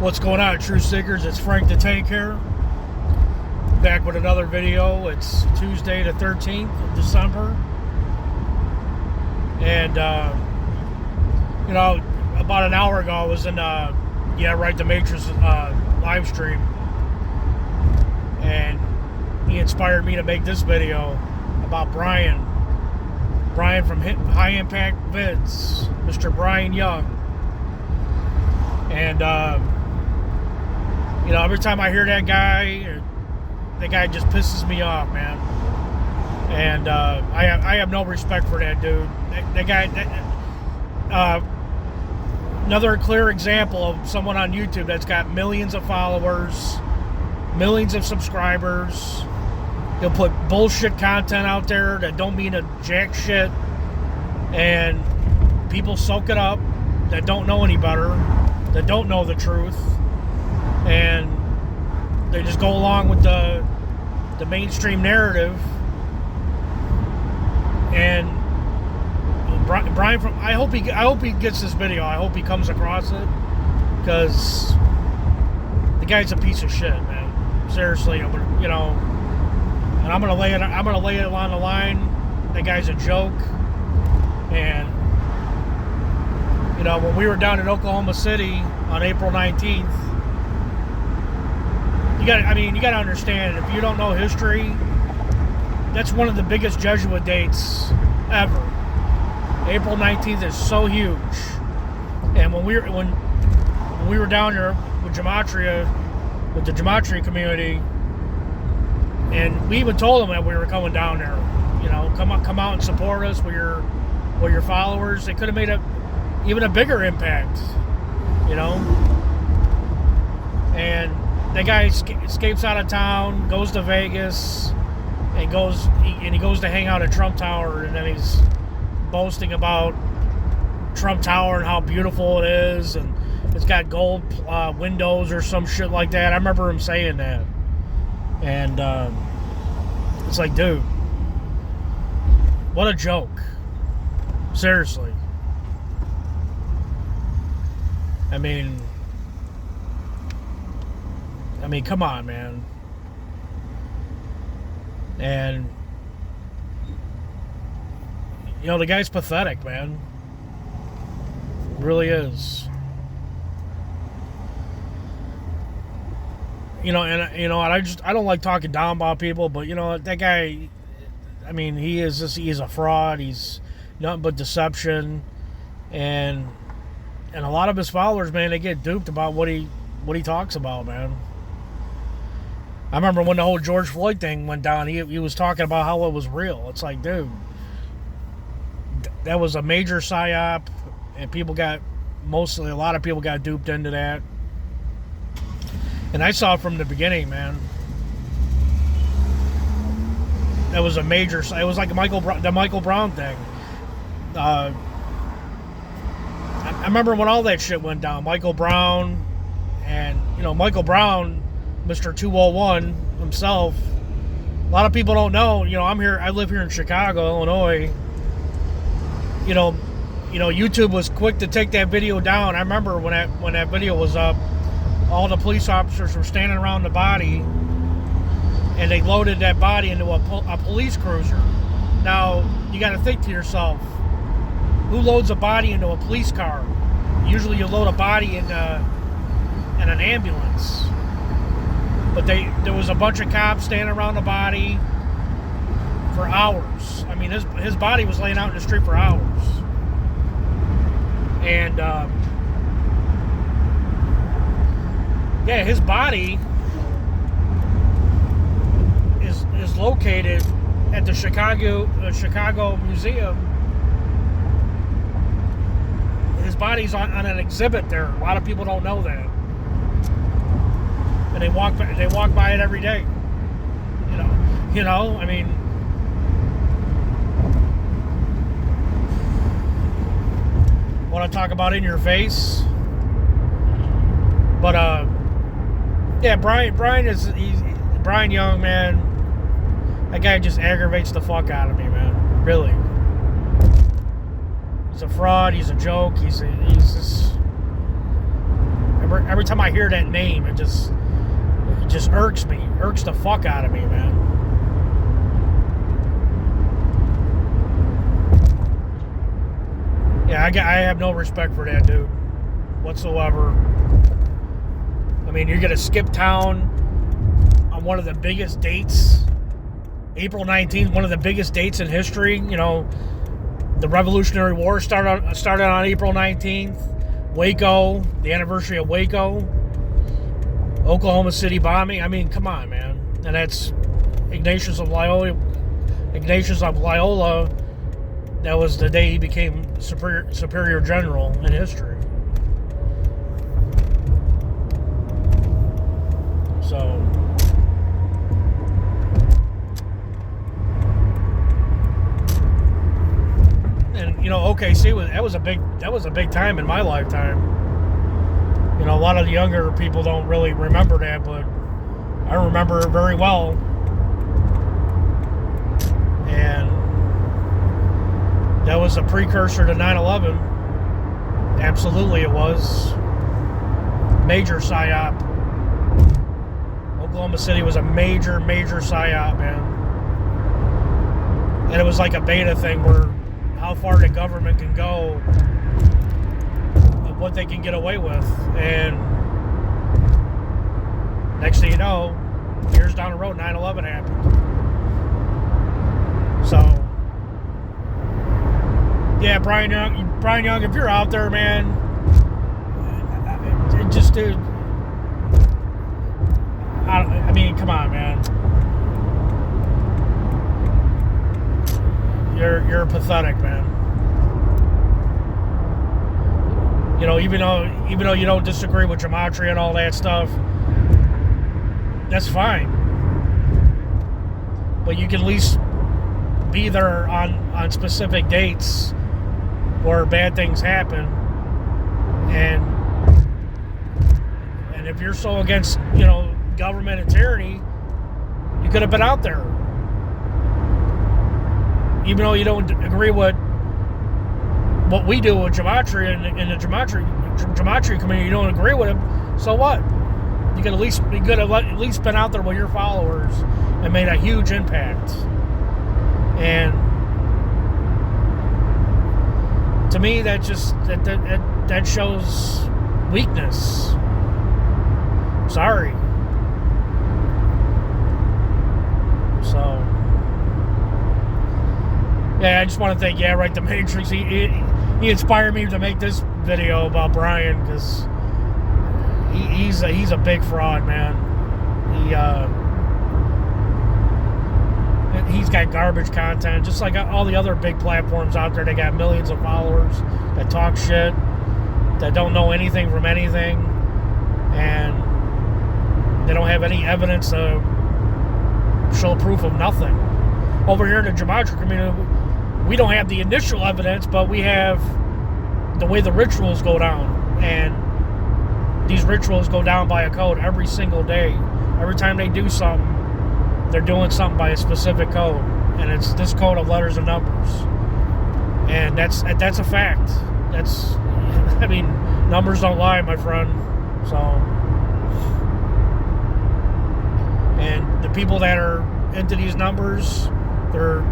What's going on, True Seekers? It's Frank the Tank here. Back with another video. It's Tuesday the 13th of December. And, about an hour ago I was in, the Matrix live stream. And he inspired me to make this video about Brian. Brian from High Impact Vids. Mr. Brian Young. And, every time I hear that guy just pisses me off, man. And I have no respect for that dude. That guy, another clear example of someone on YouTube that's got millions of followers, millions of subscribers. He'll put bullshit content out there that don't mean a jack shit, and people soak it up that don't know any better, that don't know the truth, and they just go along with the mainstream narrative. And Brian, I hope he gets this video. I hope he comes across it, because the guy's a piece of shit, man. Seriously, and I'm gonna lay it on the line. That guy's a joke. And when we were down in Oklahoma City on April 19th, you got to understand, if you don't know history, that's one of the biggest Jesuit dates ever. April 19th is so huge. And when we were down there with Gematria, with the Gematria community, and we even told them that we were coming down there, come out and support us with your followers. They could have made even a bigger impact, And that guy escapes out of town, goes to Vegas, and he goes to hang out at Trump Tower, and then he's boasting about Trump Tower and how beautiful it is, and it's got gold windows or some shit like that. I remember him saying that, and it's like, dude, what a joke! Seriously. I mean, come on, man. And the guy's pathetic, man. Really is. And I don't like talking down about people, but that guy, he's a fraud. He's nothing but deception, and a lot of his followers, man, they get duped about what he talks about, man. I remember when the whole George Floyd thing went down, he was talking about how it was real. It's like, dude, that was a major psyop, and a lot of people got duped into that. And I saw it from the beginning, man. That was a major. It was like the Michael Brown thing. I remember when all that shit went down. Michael Brown, and Michael Brown, Mr. 201 himself. A lot of people don't know. I live here in Chicago, Illinois. YouTube was quick to take that video down. I remember when that video was up, all the police officers were standing around the body, and they loaded that body into a police cruiser. Now, you got to think to yourself, who loads a body into a police car? Usually you load a body in an ambulance. But there was a bunch of cops standing around the body for hours. I mean, his body was laying out in the street for hours. And, his body is located at the Chicago Museum. His body's on an exhibit there. A lot of people don't know that, and they walk by it every day. Want to talk about in your face? But Brian Young, man. That guy just aggravates the fuck out of me, man. Really. He's a fraud. He's a joke. He's just every time I hear that name, it just irks me, irks the fuck out of me, man. Yeah, I have no respect for that dude whatsoever. I mean, you're gonna skip town on one of the biggest dates, April 19th, one of the biggest dates in history. You know, the Revolutionary War started on April 19th. Waco, the anniversary of Waco, Oklahoma City bombing. I mean, come on, man. And that's Ignatius of Loyola. That was the day he became superior general in history. So, and you know, OKC that was a big time in my lifetime. You know, a lot of the younger people don't really remember that, but I remember it very well. And that was a precursor to 9/11. Absolutely, it was. Major psyop. Oklahoma City was a major psyop, man. And it was like a beta thing where how far the government can go of what they can get away with. And next thing you know, years down the road, 9/11 happened. So, yeah, Brian Young, if you're out there, man, just dude, I mean, come on, man. You're pathetic, man. You know, even though you don't disagree with gematria and all that stuff, that's fine. But you can at least be there on specific dates where bad things happen, and if you're so against, you know, government and tyranny, you could have been out there. Even though you don't agree with what we do with gematria in the gematria community, you don't agree with them, so what? You could at least been out there with your followers and made a huge impact. And to me, that shows weakness. Sorry. So, yeah, I just want to thank the Matrix. He inspired me to make this video about Brian, because he's a big fraud, man. He's got garbage content, just like all the other big platforms out there. They got millions of followers that talk shit, that don't know anything from anything, and they don't have any evidence to show proof of nothing. Over here in the gematria community, we don't have the initial evidence, but we have the way the rituals go down. And these rituals go down by a code every single day. Every time they do something, they're doing something by a specific code. And it's this code of letters and numbers. And that's a fact. I mean, numbers don't lie, my friend. So, and the people that are into these numbers, they're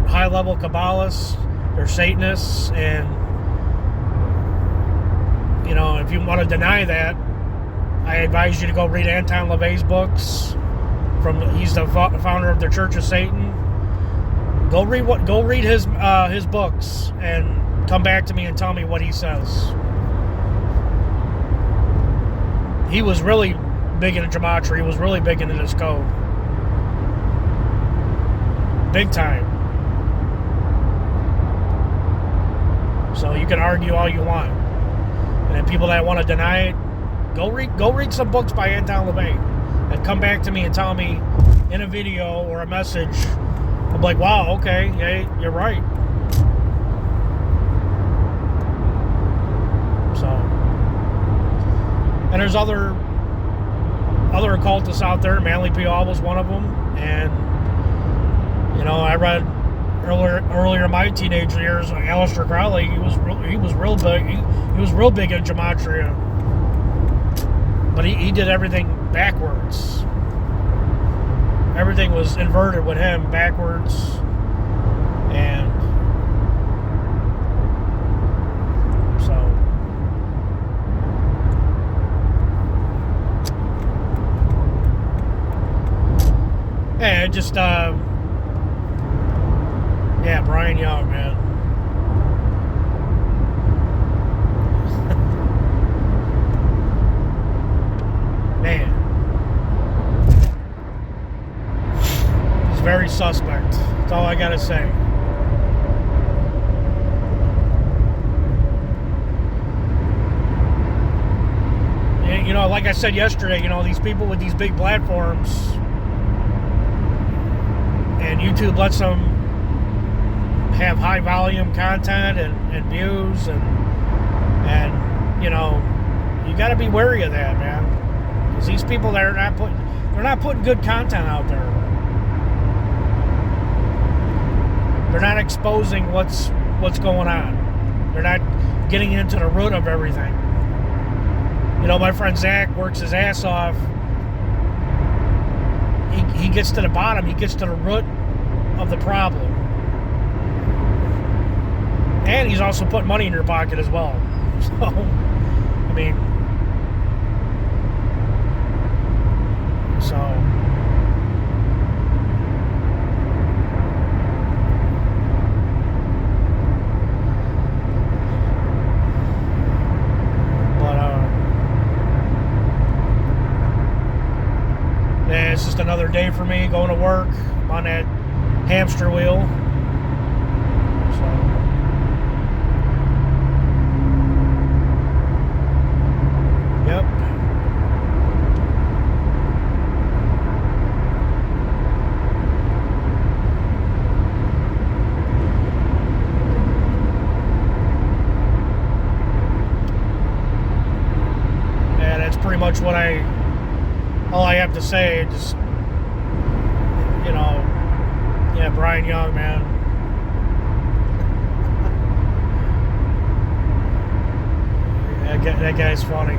high-level Kabbalists, they're Satanists, and, you know, if you want to deny that, I advise you to go read Anton LaVey's books. He's the founder of the Church of Satan. Go read his books and come back to me and tell me what he says. He was really big into gematria. He was really big into this code. Big time. So you can argue all you want. And then people that want to deny it, go read some books by Anton LaVey. And come back to me and tell me in a video or a message. I'm like, wow, okay, yeah, you're right. So, and there's other occultists out there. Manly P. Hall was one of them, and you know, I read earlier in my teenage years, Aleister Crowley. He was real big. He was real big in gematria. But he did everything backwards. Everything was inverted with him, backwards. And so, yeah, just yeah, Brian Young, man. Man, he's very suspect. That's all I gotta say. You know, like I said yesterday, you know, these people with these big platforms, and YouTube lets them have high volume content and views, and you know, you got to be wary of that, man, because these people, they're not putting good content out there. They're not exposing what's going on. They're not getting into the root of everything. You know, my friend Zach works his ass off. He gets to the bottom. He gets to the root of the problem. And he's also putting money in your pocket as well. So, I mean, yeah, it's just another day for me going to work. I'm on that hamster wheel. So, yep. Yeah, that's pretty much what all I have to say. Just, you know, yeah, Brian Young, man. That guy's funny.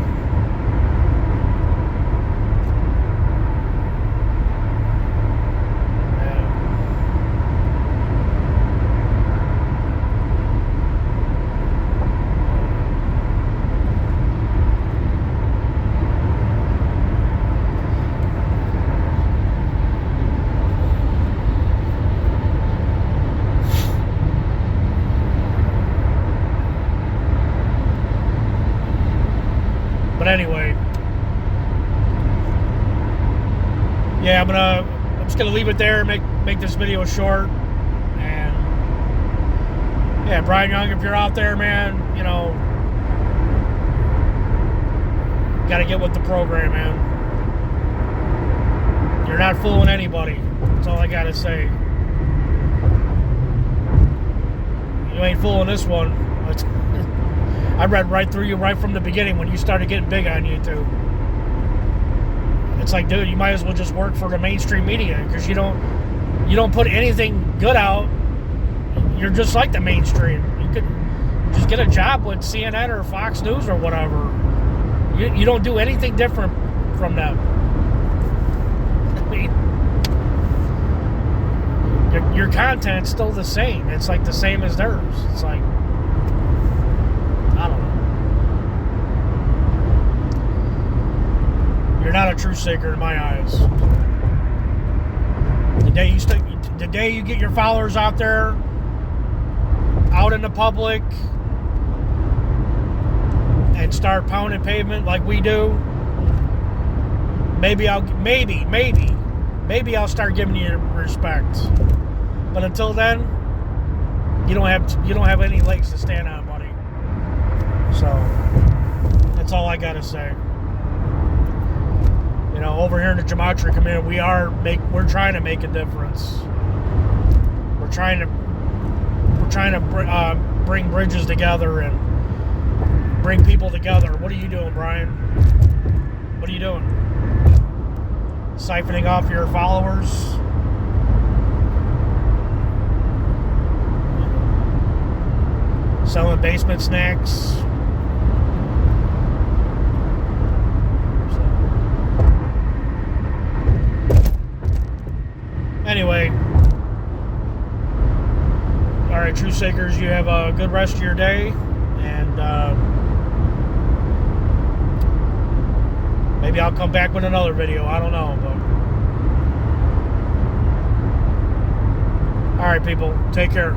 But anyway, yeah, I'm just gonna leave it there. Make this video short. And yeah, Brian Young, if you're out there, man, you know, gotta get with the program, man. You're not fooling anybody. That's all I gotta say. You ain't fooling this one. I read right through you right from the beginning when you started getting big on YouTube. It's like, dude, you might as well just work for the mainstream media, because you don't put anything good out. You're just like the mainstream. You could just get a job with CNN or Fox News or whatever. You don't do anything different from them. I mean, your content's still the same. It's like the same as theirs. It's like, I don't know. You're not a truth seeker in my eyes. The day you get your followers out there, out in the public, and start pounding pavement like we do, maybe I'll start giving you respect. But until then, you don't have any legs to stand on, buddy. So that's all I gotta say. You know, over here in the Gematria community, we're trying to make a difference. We're trying to bring bridges together and bring people together. What are you doing, Brian? What are you doing? Siphoning off your followers? Selling basement snacks? So, Anyway, all right, True Seekers, you have a good rest of your day, and maybe I'll come back with another video. I don't know, but all right, people, take care.